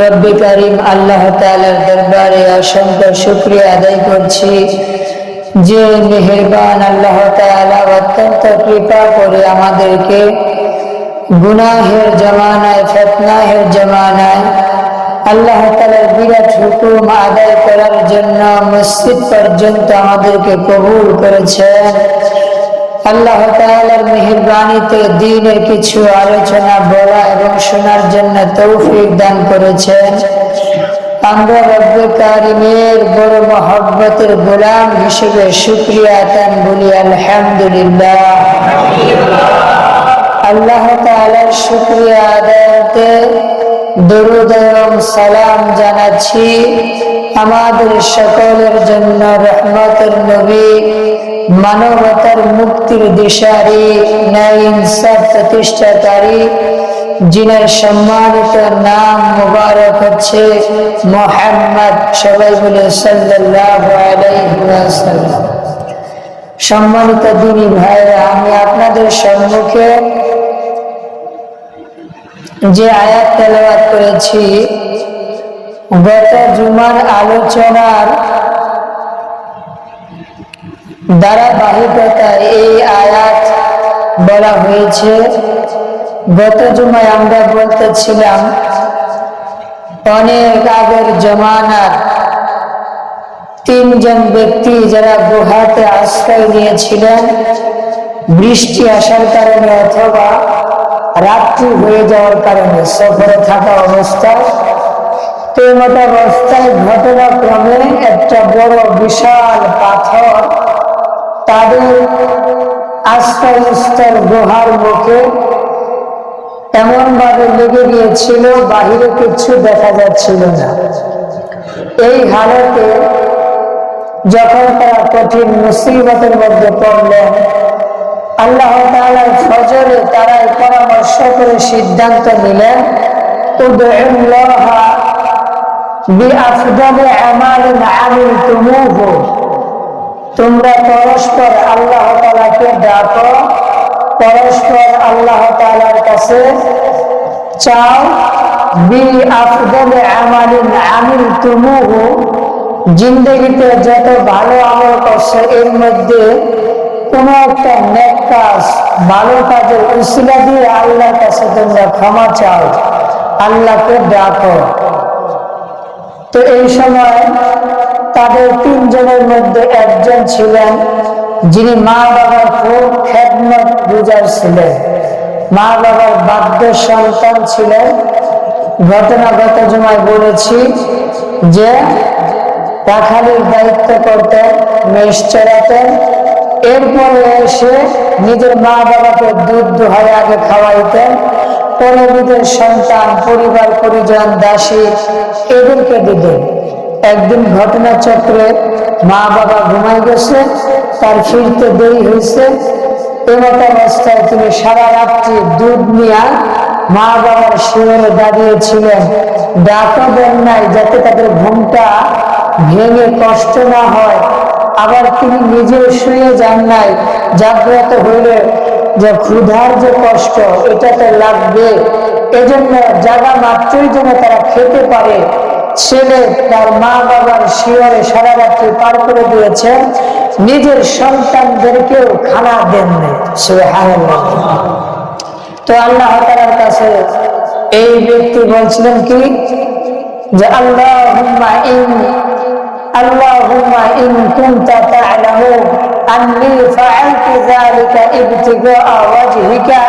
রব্বে কারিম আল্লাহ তাআলার দরবারে অসংখ্য শুকরিয়া আদায় করছি যে মেহেরবান আল্লাহ তাআলা অত্যন্ত কৃপা করে আমাদেরকে গুনাহের জমানায়, ফিতনাহের জমানায় আল্লাহ তাআলার বিরাট হুকুম আদায় করার জন্য মসজিদ পর্যন্ত আমাদেরকে কবুল করেছেন। আল্লাহ তাআলার মেহেরবানিতে দ্বীনের কিছু আলোচনা বলা এবং শোনার জন্য তৌফিক দান করেছেন। আমরা রব্বে কারিমের বড় মহব্বতের গোলাম হিসেবে শুকরিয়া আদান বলি আলহামদুলিল্লাহ। আল্লাহ তাআলার শুকরিয়া আদায়তে দরুদ এবং সালাম জানাচ্ছি আমাদের সকলের জন্য রহমতের নবী, মানবতার মুক্তির দিশারি, ন্যায় ইনসাফ প্রতিষ্ঠাকারী, যিনার সম্মানিত নাম মুবারক হচ্ছে মুহাম্মদ। সবাই বলে সাল্লাল্লাহু আলাইহি ওয়াসাল্লাম। সম্মানিত দিনী ভাইরা, আমি আপনাদের সম্মুখে যে আয়াত তেলাওয়াত করেছি, গত জুমার আলোচনার ধারাবাহিকতায় এই আয়াত বলা হয়েছে। গত জুমায় আমরা বলতেছিলাম অনেক আগের জমানার তিনজন ব্যক্তি যারা গুহাতে আশ্রয় নিয়েছিলেন, বৃষ্টি আসার কারণে অথবা রাত্রি হয়ে যাওয়ার কারণে সফরে থাকা অবস্থায়, তো মতো অবস্থায় ঘটনাক্রমে একটা বড় বিশাল পাথর তাদের আশ্রয়স্থল গুহার মুখে এমন ভাবে লেগে গিয়েছিল, বাহিরে কিছু দেখা যাচ্ছিল না। এই হালতে যখন তারা কঠিন মুসিবতের মধ্যে পড়লেন, আল্লাহ তাআলার ফজরে তারা পরামর্শ করে সিদ্ধান্ত নিলেন, উদউল্লাহা বিআফদালি আমালিন আমিলতুমুহু, তোমরা পরস্পর আল্লাহ তাআলাকে ডাকো, পরস্পর আল্লাহ তাআলার কাছে চাও, বিআফদালি আমালিন আমিলতুমুহু, জিন্দেগিতে যত ভালো আমল করছো এর মধ্যে কোন একটা নেক কাজ, ভালো কাজের উসিলা দিয়ে আল্লাহর কাছে তোমরা ক্ষমা চাও, আল্লাহকে ডাকো। তো এই সময় তাদের তিনজনের মধ্যে একজন ছিলেন যিনি মা বাবার খুব খেদমত গুজার ছিলেন, মা বাবার বাধ্য সন্তান ছিলেন। ঘটনাগত জমায় বলেছি যে রাখালির দায়িত্ব করতেন, মেষ চড়াতেন, এরপরে এসে নিজের মা বাবাকে দুধ দোহাই আগে খাওয়াইতেন, পরে নিজের সন্তান, পরিবার পরিজন, দাসী এদেরকে দিতেন। একদিন ঘটনাচক্রে মা বাবা ঘুমাই গেছে, তার ফিরতে দেরি হয়েছে। এমত অবস্থায় তিনি সারা রাত্রি দুধ নিয়ে মা বাবার শিয়রে দাঁড়িয়েছিলেন, ডাকা দেন নাই যাতে তাদের ঘুমটা ভেঙে কষ্ট না হয়। আবার তিনি নিজে শুয়ে যান নাই, জাগ্রত হইলে যে ক্ষুধার যে কষ্ট এটা তো লাগবে, এজন্য জাগা মাত্রই যেন তারা খেতে পারে, ছেলে তার মা বাবার শিয়রে সারা রাত্রি পার করে দিয়েছেন, নিজের সন্তানদেরকেও খানা দেন নাই। সুবহানাল্লাহ। তো আল্লাহ তাআলার কাছে এই ব্যক্তি বলছিলেন কি যে আল্লাহুম্মা ইন কুনতা তা'লামু আন্নী ফাআলতু যালিকা ইবতিগাআ ওয়াজহিকা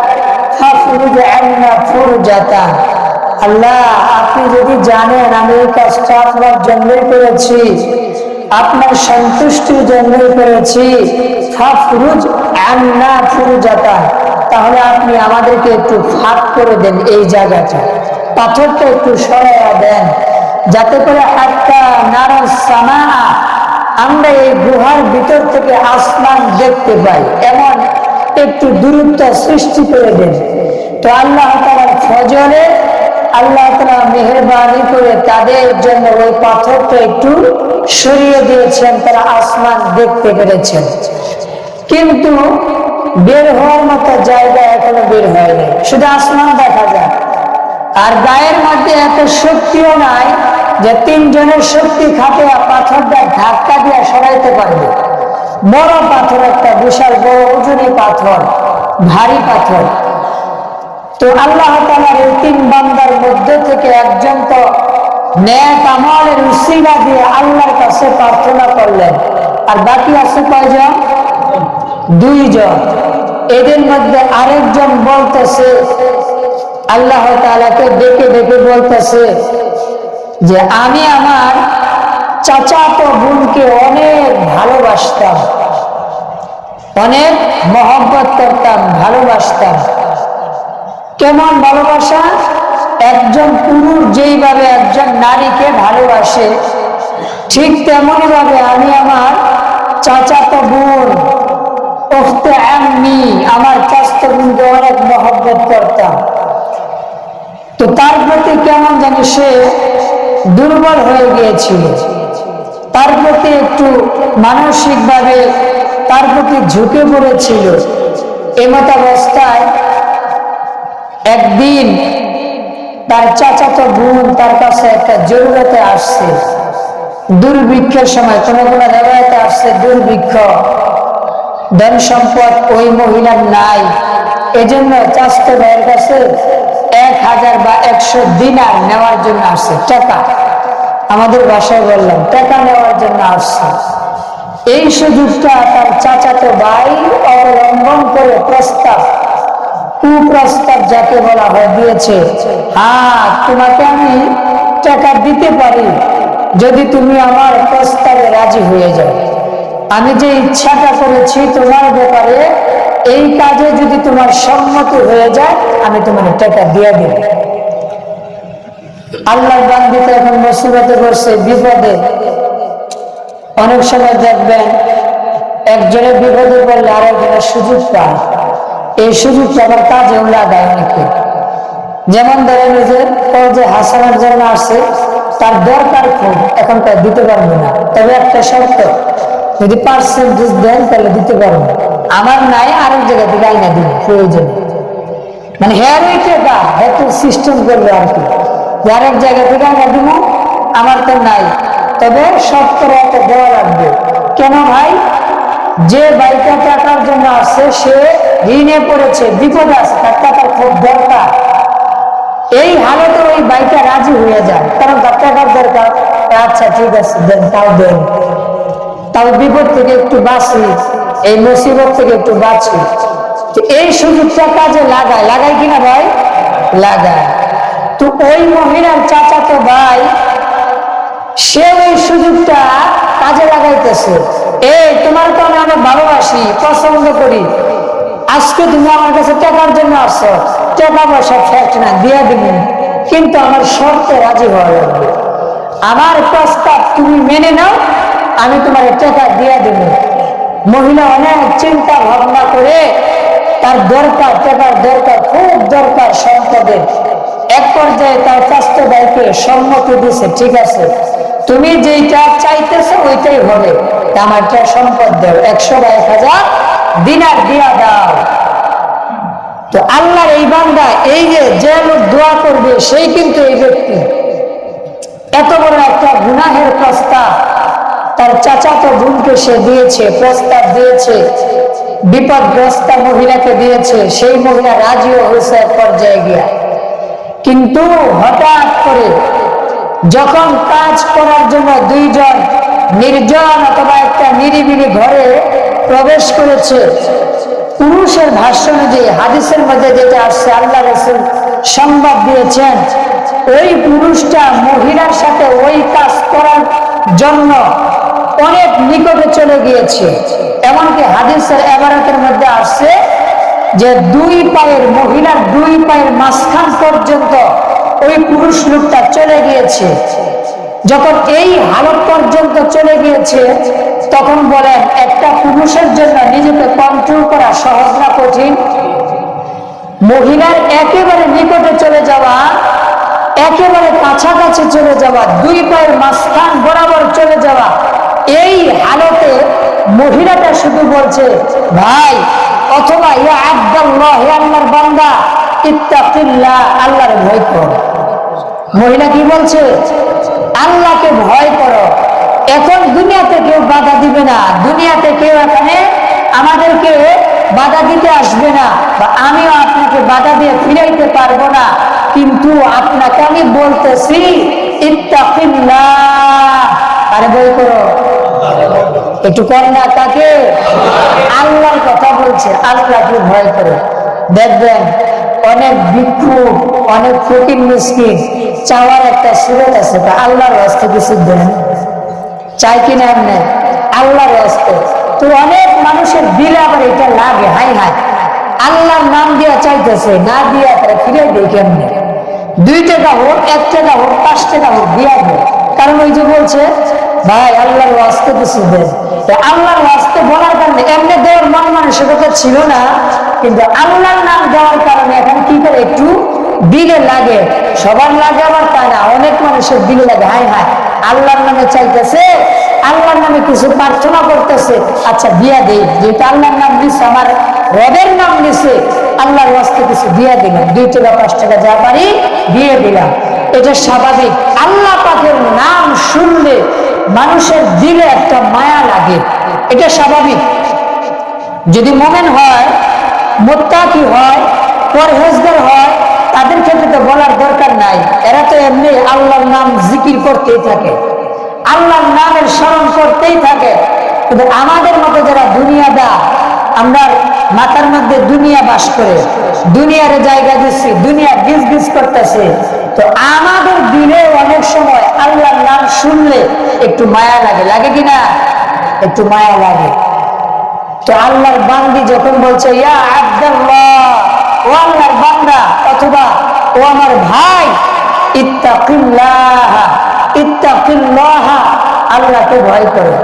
ফাফরুজ আন্না ফুরজাতা। আল্লাহ, আপনি যদি জানেন আমি এই কাজটা আপনার জন্যই করেছি, আপনার সন্তুষ্টির জন্যই করেছি, ফাফরুজ আন্না ফুরজাতা, তাহলে আপনি আমাদেরকে একটু ফাঁক করে দেন, এই জায়গাটা পাথরটা একটু সরাইয়া দেন, যাতে করে হাত্তা নারা সামা, আমরা এই গুহার ভিতর থেকে আসমান দেখতে পাই, এমন একটু দূরত্ব সৃষ্টি করে দেন। তো আল্লাহ তাআলার ফজরে আল্লাহ তাআলা মেহেরবানি করে তাদের জন্য ওই পাথরটা একটু সরিয়ে দিয়েছেন, তারা আসমান দেখতে পেরেছেন। কিন্তু বের হওয়ার মতো জায়গা এখনো বের হয়নি, শুধু আসমান দেখা যায়। আর গায়ের মধ্যে এত শক্তিও নাই যে তিনজনের শক্তি খাটিয়া পাথরটা ধাক্কা দিয়ে সরাইতে পারবে। বড় পাথর, একটা বিশাল বড় ওজনী পাথর, ভারী পাথর। তো আল্লাহ তাআলার এই তিন বান্দার মধ্যে থেকে একজন তো নেক আমলের উসিলা দিয়ে আল্লাহর কাছে প্রার্থনা করলেন, আর বাকি আছে কয়জন? দুইজন। এদের মধ্যে আরেকজন বলতেছে, আল্লাহ তাআলাকে ডেকে ডেকে বলতেছে যে আমি আমার চাচাতো বোনকে অনেক ভালোবাসতাম, অনেক মহব্বত করতাম, ভালোবাসতাম। কেমন ভালোবাসা? একজন পুরুষ যেইভাবে একজন নারীকে ভালোবাসে, ঠিক তেমনি ভাবে আমি আমার চাচাতো বোন, উখতে আম্মি, আমার চাচাতো বোনকে অনেক মহব্বত করতাম। তো তার প্রতি কেমন জানি সে দুর্বল হয়ে গিয়েছিল, তার প্রতি একটু মানসিকভাবে তার প্রতি ঝুঁকে পড়েছিল। এমত অবস্থায় একদিন তার চাচাতো বোন তার কাছে একটা জরুরতে আসছে, দুর্ভিক্ষের সময়। কোনো কোনো রেওয়ায়েতে আসছে দুর্ভিক্ষ, ধন সম্পদ ওই মহিলার নাই, এজন্য চাচাতো ভাইয়ের কাছে 1000 বা 100 দিনার নেওয়ার জন্য আসছে, টাকা, আমাদের ভাষায় বললাম টাকা নেওয়ার জন্য আসছে। এই সুযোগটা তার চাচাতো ভাই অবলম্বন করে প্রস্তাব, কুপ্রস্তাব যাকে বলা হয়, দিয়েছে। হ্যাঁ, তোমাকে আমি টাকা দিতে পারি যদি তুমি আমার প্রস্তাবে রাজি হয়ে যাও। আমি যে ইচ্ছাটা করেছি তোমার ব্যাপারে, এই কাজে যদি তোমার সম্মতি হয়ে যায় আমি তোমার টাকা দিয়ে দেব। আল্লাহর বান্দিতে এখন মুসিবতে পড়ছে, বিপদে। অনেক সময় দেখবেন একজনের বিপদে পড়লে আরেকজনের সুযোগ পায়, এই সুযোগটা আবার কাজেও লাগায় অনেকে। যেমন ধরেন যে হাসানের জন্য আসছে, তার দরকার খুব, এখন তার দিতে পারবে না, তবে একটা শর্ত, যদি পার্সেন্টেজ দেন তাহলে দিতে পারবে। আমার নাই, আরেক জায়গা থেকে আইনা দিন প্রয়োজন, মানে হেয়ার টাকা একটু সিস্টেম করবে আর কি, আরেক জায়গা থেকে আইনা দিব, আমার তো নাই, তবে শর্তরা এত দেওয়া লাগবে। কেন ভাই? যে বাইকটা টাকার জন্য আসছে সে ঋণে পড়েছে, বিপদ আছে, তার টাকার খুব দরকার। এই হালতে ওই বাইকটা রাজি হয়ে যায়, কারণ তার টাকার দরকার। আচ্ছা ঠিক আছে, দেন, তাও দেন, তাও বিপদ থেকে একটু বাঁচি, এই মুসিবত থেকে একটু বাঁচি। এই সুযোগটা কাজে লাগায় কিনা ভাই? লাগায়। তো ওই মহিলার চাচাতো ভাই সে ওই সুযোগটা কাজে লাগাইতেছে। এই তোমার তো আমি অনেক ভালোবাসি, পছন্দ করি, আজকে তুমি আমার কাছে টাকার জন্য আসছো, টাকা পয়সা ফ্যাক্ট না, দিয়ে দিবেন, কিন্তু আমার শর্তে রাজি হওয়া লাগবে। আমার প্রস্তাব তুমি মেনে নাও, আমি তোমার টাকা দিয়ে দেব। মহিলা অনেক চিন্তা ভাবনা করে, তার দরকার, টাকার দরকার, খুব দরকার সম্পদের। এক পর্যায়ে তার চাচাতো ভাইকে সম্মতি দিছে, ঠিক আছে তুমি যেইটা চাইতেছো ওইটাই হবে, আমারটা সম্পদ দাও, 100 বা 1000 দিনার দিয়া দাও। তো আল্লাহর এই বান্দা, এই যে লোক দোয়া করবে সেই কিন্তু এই ব্যক্তি। এত বড় একটা গুনাহের প্রস্তাব তার চাচাতো বোনকে সে দিয়েছে, প্রস্তাব দিয়েছে, বিপদগ্রস্ত মহিলাকে দিয়েছে, সেই মহিলা রাজিও হয়েছে এক পর্যায়ে গিয়া। কিন্তু হঠাৎ করে যখন কাজ করার জন্য দুইজন নির্জন অথবা একটা নিরিবিলি ঘরে প্রবেশ করেছে, পুরুষের ভাষ্য অনুযায়ী হাদিসের মধ্যে যেটা আসছে, আল্লাহ রাসূল সংবাদ দিয়েছেন, ওই পুরুষটা মহিলার সাথে ওই কাজ করার জন্য অনেক নিকটে চলে গিয়েছে। এমনকি হাদিসের এবারতের মধ্যে আসছে যে মহিলার দুই পায়ের মাঝখান পর্যন্ত ওই পুরুষ লোকটা চলে গিয়েছে। যখন এই হালত পর্যন্ত চলে গিয়েছে, তখন বলেন একটা পুরুষের জন্য নিজেকে কন্ট্রোল করা সহজ না কঠিন? মহিলার একেবারে নিকটে চলে যাওয়া, একেবারে কাছাকাছি চলে যাওয়া, দুই পায়ের মাঝখান বরাবর চলে যাওয়া, এই হালতে মহিলাটা শুধু বলছে ভাই, অথবা ইয়া আব্দুল্লাহ, হে আল্লাহর বান্দা, ইত্তাকিল্লাহ, আল্লাহর ভয় কর। মহিলা কি বলছে? আল্লাহকে ভয় করো। এখন দুনিয়াতে কেউ বাধা দিবে না, দুনিয়াতে কেউ এখানে আমাদেরকে বাধা দিতে আসবে না, বা আমিও আপনাকে বাধা দিয়ে ফিরাইতে পারবো না। কিন্তু আপনাকে আমি বলতেছি ইত্তাকিল্লাহ, আরে ভয় করো। একটু কর না, তাকে আল্লাহর কথা বলছে, আল্লাহকে ভয় করো। দেখবেন অনেক ভিক্ষুক, অনেক ফকির মিসকিন চাওয়ার একটা সুরত আছে, আল্লাহর রাস্তায় কিছু দেন, চাই কিনা এমনি আল্লাহর রাস্তায়। তো অনেক মানুষের দিলে আবার এটা লাগে, হাই হাই আল্লাহর নাম দিয়া চাইতেছে, না দিয়া তারা ফিরে দেয় কেমনি। 2 টাকা হোক, 1 টাকা হোক, 5 টাকা হোক দিয়া দেয়। কারণ ওই যে বলছে ভাই আল্লাহর ওয়াস্তে কিছু দেন। আল্লাহর ওয়াস্তে বলার কারণে এমনি দেওয়ার মন মানসিকতা ছিল না, কিন্তু আল্লাহর নাম দেওয়ার কারণে এখন কি করে একটু দিলে লাগে। সবার লাগে আবার তা না, অনেক মানুষের দিলে লাগে, হাই হাই আল্লাহর নামে চাইতেছে, আল্লাহর নামে কিছু প্রার্থনা করতেছে, আচ্ছা দিয়া দেই, যেহেতু আল্লাহর নাম নিচ্ছে, আমার রবের নাম নিচ্ছে, আল্লাহর ওয়াস্তে কিছু দিয়ে দিলাম, 2 টাকা 5 টাকা যা পারি দিয়ে দিলাম। এটা স্বাভাবিক। আল্লাহ পাকের নাম শুনলে মানুষের দিলে একটা মায়া লাগে, এটা স্বাভাবিক। যদি মুমিন হয়, মুত্তাকি হয়, পরহেজগার হয়, তাদের ক্ষেত্রে তো বলার দরকার নাই, এরা তো এমনি আল্লাহর নাম জিকির করতেই থাকে, আল্লাহর নামের স্মরণ করতেই থাকে। কিন্তু আমাদের মতো যারা দুনিয়াদার, আমরা মাথার মধ্যে দুনিয়া বাস করে দুনিয়ার জায়গা দিচ্ছি, দুনিয়া গিজ গিজ করতেছে, তো আমাদের দিলে অনেক সময় আল্লাহর নাম শুনলে একটু মায়া লাগে, লাগে কিনা? একটু মায়া লাগে। তো আল্লাহর বান্দি যখন বলছে ইয়া আব্দুল্লাহ, ও আল্লাহর বান্দা, অথবা ও আমার ভাই, ইত্তাকিল্লাহ, ইত্তাকিল্লাহ, আল্লাহকে ভয় করো,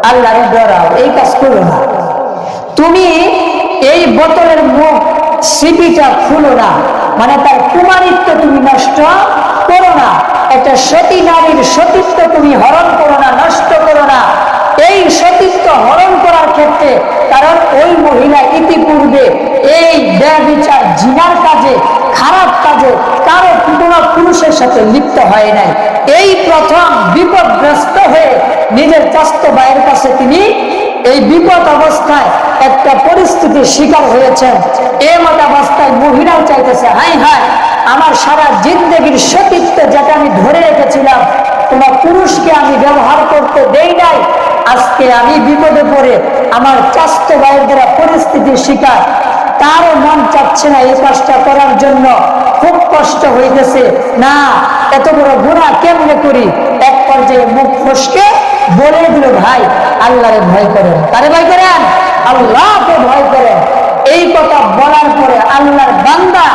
আল্লাহরে ডরাও, এই কাজ করো না। তুমি এই বোতলের মুখ সিপিটা খুলো না, মানে তার কুমারিত্ব তুমি নষ্ট করো না, একটা সতী নারীর সতীত্ব তুমি হরণ করো না, নষ্ট করো না। এই সতীত্ব হরণ করার ক্ষেত্রে, কারণ ওই মহিলা ইতিপূর্বে এই ব্যভিচার জিনার কাজে, খারাপ কাজে কারো কোনো পুরুষের সাথে লিপ্ত হয় নাই, এই প্রথম বিপদগ্রস্ত হয়ে নিজের চাস্ত ভাইয়ের কাছে তিনি এই বিপদ অবস্থায় একটা পরিস্থিতির শিকার হয়েছেন। এমত অবস্থায় মহিলাও চাইতেছে, হাই হাই আমার সারা জিন্দগির সতীত্ব যেটা আমি ধরে রেখেছিলাম, তোমার পুরুষকে আমি ব্যবহার করতে দেই নাই, আজকে আমি বিপদে পড়ে আমার চাস্ত ভাইয়ের দ্বারা পরিস্থিতির শিকার, তারও মন চাচ্ছে না এই কাজটা করার জন্য, খুব কষ্ট হইতেছে, না এত বড় গুনাহ কেমনে করি। এক পর্যায়ে মুখ ফসকে বলে দিল, ভাই আল্লাহরে ভয় করেন। তারে ভয় করেন? আল্লাহকে ভয় করেন। এই কথা বলার পরে আল্লাহর বান্দা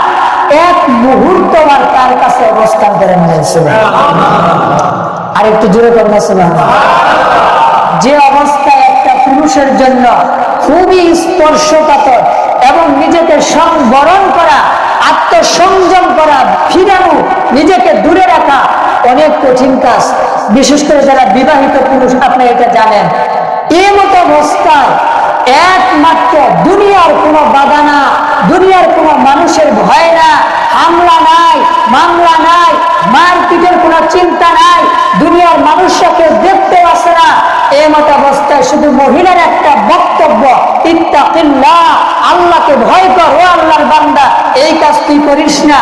এক মুহূর্ত আর তার কাছে অবস্থান করেন না। আর একটু জোরে করেন না। যে অবস্থায় একটা পুরুষের জন্য খুবই স্পর্শকাতর এবং নিজেকে সংবরণ করা, আত্মসংযম করা, ফিরানো, নিজেকে দূরে রাখা অনেক কঠিন কাজ, বিশেষ করে যারা বিবাহিত পুরুষ, আপনি এটা জানেন। এই মতো অবস্থায় একমাত্র দুনিয়ার কোনো বাধা না, দুনিয়ার কোনো মানুষের ভয় না, হামলা নাই, মামলা নাই, মারপিটের কোনো চিন্তা নাই, দুনিয়ার মানুষরা কেউ দেখতে আসে না। এই মতো অবস্থায় শুধু মহিলার একটা বক্তব্য, ইত্তাকিল্লাহ, আল্লাহকে ভয় কর, ও আল্লাহর বান্দা এই কাজ তুই করিস না।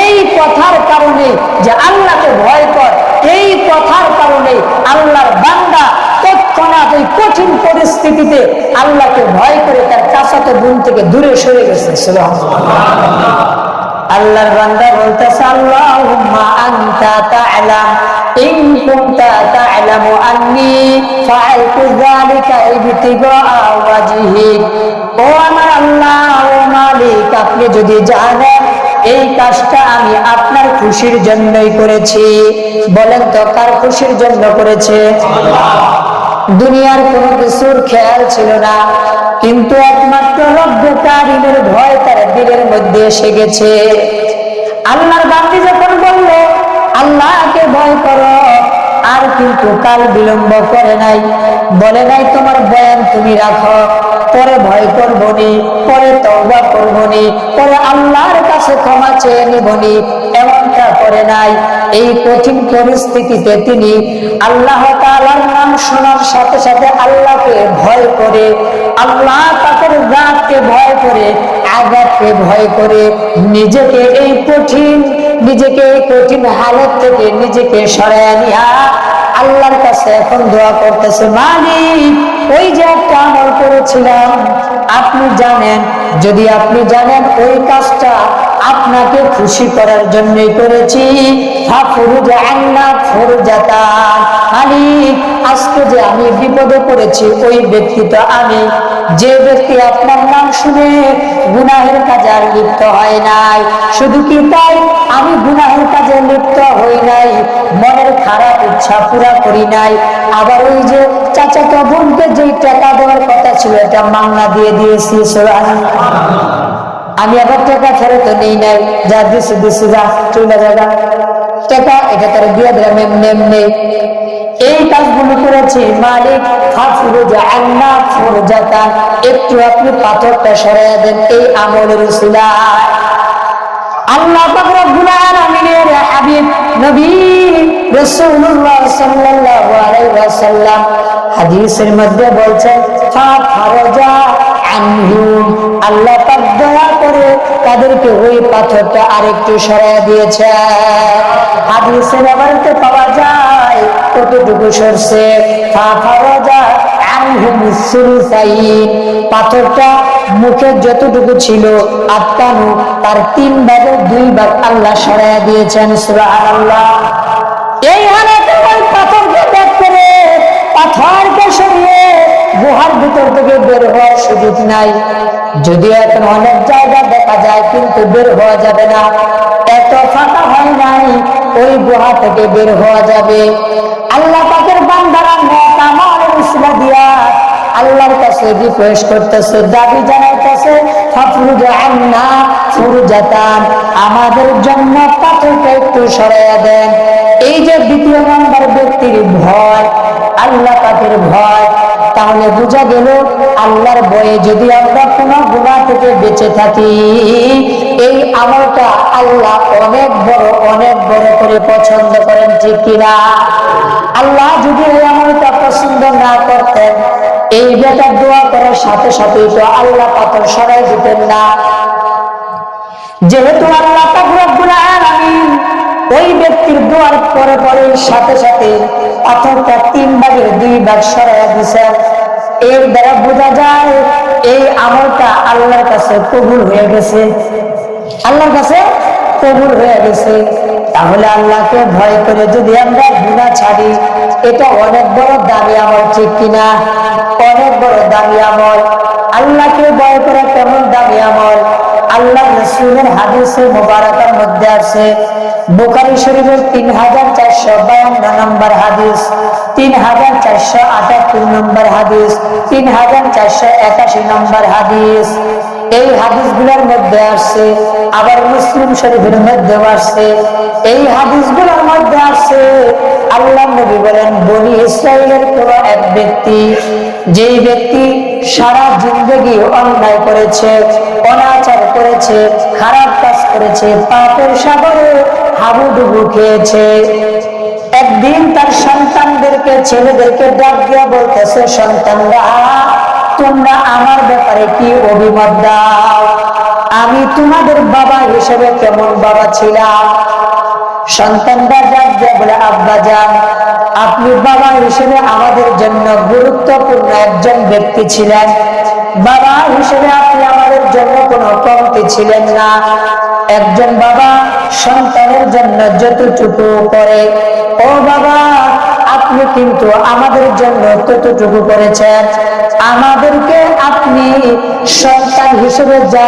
এই কথার কারণে, যে আল্লাহকে ভয় কর, এই কথার কারণে আল্লাহর বান্দা তৎক্ষণাৎ এই কঠিন পরিস্থিতিতে আল্লাহকে ভয় করে তার চাচাতো বোন থেকে দূরে সরে গেছে। সুবহানাল্লাহ। আল্লাহর বান্দা বলতেছে, আল্লাহুম্মা আনতা তা'লাম ইন কুনতা তা'লামু আন্নী ফাআলতু যালিকা ইবতিগাআ ওয়াজহিক। ও আমার আল্লাহ, ও মালিক, আপনি যদি জানেন এই কাজটা আমি আপনার খুশির জন্যই করেছি, বলেন তো কার খুশির জন্য করেছে? দুনিয়ার কোনো কিছুর খেয়াল ছিল না, কিন্তু একমাত্র রব্বে কারীমের ভয় তার দিলের মধ্যে এসে গেছে। আল্লাহর বান্দী যখন বলল আল্লাহকে ভয় করো, আর কিন্তু কাল বিলম্ব করে নাই, বলে নাই তোমার বয়ান তুমি রাখো, পরে ভয় করবনি, পরে তওবা করবনি, পরে আল্লাহর কাছে ক্ষমা চেয়ে নিবনি, এমনটা করে নাই। এই কঠিন পরিস্থিতিতে তিনি আল্লাহ তাআলার নাম শোনার সাথে সাথে আল্লাহকে ভয় করে, আল্লাহ পাকের জাতকে ভয় করে, আযাবকে ভয় করে নিজেকে এই কঠিন হালত থেকে নিজেকে সরাইয়া নিয়া আল্লাহর কাছে এখন দোয়া করতেছে, মালিক ওই যে একটা আমল করেছিলাম, আপনি জানেন, যদি আপনি জানেন ওই কাজটা আপনাকে খুশি করার জন্যই করেছি, মালিক আজকে যে আমি বিপদে পড়েছি ওই ব্যক্তি তো আমি, যে ব্যক্তি আপনার নাম শুনে গুনাহের কাজে আর লিপ্ত হয় নাই, শুধু কি তাই আমি গুনাহের কাজে লিপ্ত হই নাই, মনের খারাপ ইচ্ছা পুরা করি নাই, আবার ওই যে চাচাতো বোনকে যে টাকা দেওয়ার কথা ছিল এটা মাংনা দিয়ে দিয়েছি, সুবহানাল্লাহ। আমি আবার টাকা ফেরত নেই নাই, যা দিছি যা চলে যাবা টাকা, এটা তারা দিয়ে দিলাম এমনি। এই কাজগুলো করেছি, মালিক একটু আপনি পাথরটা সরাইয়া দেন এই আমলের উসিলায়। আল্লাহ পাক রব্বুল আলামিনের হাবিব নবী রাসূলুল্লাহ সাল্লাল্লাহু আলাইহি ওয়াসাল্লাম হাদিসের মধ্যে বলছেন, ফারাজা আনহুম, আল্লাহ পাক দয়া করে তাদেরকে ওই পাথরটা আরেকটু সরাইয়া দিয়েছে। হাদিসের আবারতে পাওয়া যায় কতটুকু সরছে, ফারাজা আনহুম সুলসাইন, পাথরটা মুখে যতটুকু ছিল আটকানো তার 3 ভাগের 2 ভাগ আল্লাহ সরাইয়া দিয়েছেন, সুবহানাল্লাহ। এই হালাতে ওই পাথরকে ত্যাগ করে পাথরকে সরিয়ে গুহার ভিতর থেকে বের হওয়ার সুযোগ নাই, যদিও এখন অনেক জায়গা দেখা যায় কিন্তু বের হওয়া যাবে না, এত ফাঁকা হয় নাই, ওই গুহা থেকে বের হওয়া যাবে। আল্লাহ পাকের বান্দারা নেক আমল উসিলা দিয়া আল্লাহর কাছে রিকোয়েস্ট করতেছে, দাবি জানাইতেছে, ফাফরুজ আন্না ফুরজাতান, আমাদের জন্য পাথরটা একটু সরাইয়া দেন। এই যে দ্বিতীয় নাম্বার ব্যক্তির ভয়, আল্লাহ পাকের ভয়, তাহলে বোঝা গেল আল্লাহর ভয়ে যদি আমরা কোনো গুনাহ থেকে বেঁচে থাকি, এই আমলটা আল্লাহ অনেক বড় করে পছন্দ করেন, ঠিক কিনা? আল্লাহ যদি এই আমলটা পছন্দ না করতেন, এই বেটা দোয়া করার সাথে সাথে তো আল্লাহ পাথর সরাই দিতেন না। যেহেতু আল্লাহ পাক রব্বুল আলামিন ওই ব্যক্তির দোয়ার পরে সাথে সাথে পাথরটা 3 ভাগের 2 ভাগ সরাইয়া দিয়েছেন, এর দ্বারা বোঝা যায় এই আমলটা আল্লাহর কাছে কবুল হয়ে গেছে, আল্লাহর কাছে কবুল হয়ে গেছে। তাহলে আল্লাহকে ভয় করে যদি আমরা গুনাহ ছাড়ি, এটা অনেক বড় দামি আমল, ঠিক কিনা? অনেক বড় দামি আমল। আল্লাহকে ভয় করা কেমন দামি আমল, আল্লাহ রাসূলের হাদিসে মুবারাকার মধ্যে আছে, বুখারী শরীফের 3452 নম্বর হাদিস, 3478 নম্বর হাদিস, 3481 নম্বর হাদিস। এই হাদিসগুলোর মধ্যে আসছে, আবার মুসলিম শরীফের মধ্যে আসছে। এই হাদিসগুলোর মধ্যে আসছে আল্লাহর নবী বলেন, বনি ইসরাইলের কোন এক ব্যক্তি, যেই ব্যক্তি সারা জিন্দেগি অন্যায় করেছে, অনাচার করেছে, খারাপ কাজ করেছে, পাপের সাগরে হাবুডুবু খেয়েছে, একদিন তার সন্তানদেরকে, ছেলেদেরকে ডাক দিয়া বলতেছে, সন্তানরা তোমরা আমার ব্যাপারে কি অভিমত দাও, আমি তোমাদের বাবা হিসেবে কেমন বাবা ছিলাম? সন্তানরা ডাক দিয়া বলে, আব্বা জান, আপনি বাবা হিসেবে আমাদের জন্য গুরুত্বপূর্ণ একজন ব্যক্তি ছিলেন, বাবা হিসেবে আপনি আমাদের জন্য কোনো কমতি ছিলেন না। একজন বাবা সন্তানের জন্য যতটুকু করে, ও বাবা আপনি কিন্তু আমাদের জন্য ততটুকু করেছেন, আমাদেরকে আপনি সন্তান হিসেবে যা